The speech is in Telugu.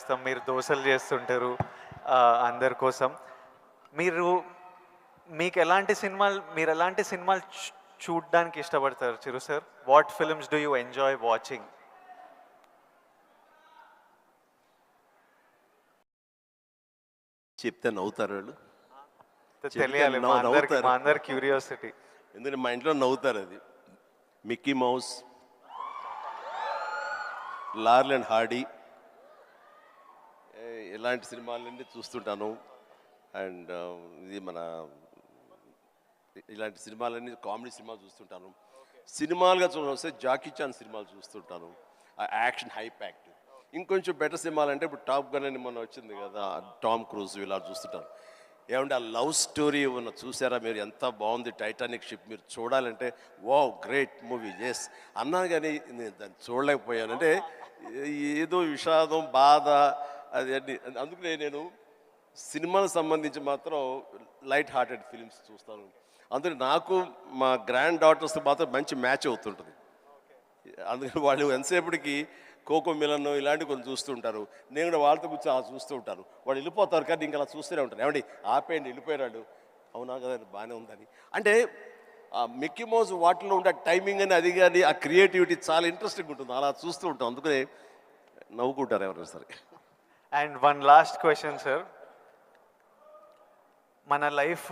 చేస్తాం, మీరు దోశలు చేస్తుంటారు అందరి కోసం. మీరు మీకు మీరు ఎలాంటి సినిమాలు చూడడానికి ఇష్టపడతారు Chiru sir? What films do you enjoy watching? చెప్తే నవ్వుతారు వాళ్ళు. తెలియాలి మా అందరి క్యూరియాసిటీ. ఎందుకంటే మా ఇంట్లో నవ్వుతారు. అది మిక్కీ మౌస్, లార్ల్ అండ్ హార్డీ, ఇలాంటి సినిమాలన్నీ చూస్తుంటాను. అండ్ ఇది మన ఇలాంటి సినిమాలన్నీ కామెడీ సినిమాలు చూస్తుంటాను. సినిమాలుగా చూస్తే జాకీ చాన్ సినిమాలు చూస్తుంటాను, ఆ యాక్షన్ హై ప్యాక్డ్. ఇంకొంచెం బెటర్ సినిమాలు అంటే ఇప్పుడు టాప్ గన్ అని మొన్న వచ్చింది కదా, టామ్ క్రూజ్, ఇలా చూస్తుంటాను. ఏమంటే ఆ లవ్ స్టోరీ ఉన్న చూసారా మీరు, ఎంత బాగుంది టైటానిక్ షిప్, మీరు చూడాలంటే వావ్ గ్రేట్ మూవీ ఎస్ అన్నాను, కానీ నేను దాన్ని చూడలేకపోయాను. అంటే ఏదో విషాదం, బాధ, అది అన్ని. అందుకనే నేను సినిమాలకు సంబంధించి మాత్రం లైట్ హార్టెడ్ ఫిలిమ్స్ చూస్తాను. అందుకని నాకు మా గ్రాండ్ డాటర్స్ మాత్రం మంచి మ్యాచ్ అవుతుంటుంది. అందుకని వాళ్ళు ఎంతసేపటికి కోకో మిలన్ ఇలాంటివి కొంచెం చూస్తూ ఉంటారు. నేను కూడా వాళ్ళతో కూర్చొని అలా చూస్తూ ఉంటాను. వాళ్ళు వెళ్ళిపోతారు కానీ ఇంకా అలా చూస్తూనే ఉంటాను. ఏమండి ఆపేయండి వెళ్ళిపోయాడు, అవునా కదా బాగానే ఉందని. అంటే ఆ మిక్కీ మౌస్ వాటిలో ఉండే టైమింగ్ అని, అది కానీ ఆ క్రియేటివిటీ చాలా ఇంట్రెస్టింగ్ ఉంటుంది. అలా చూస్తూ ఉంటాం, అందుకనే నవ్వుకుంటారు ఎవరైనా సరే. And one last question sir, మన లైఫ్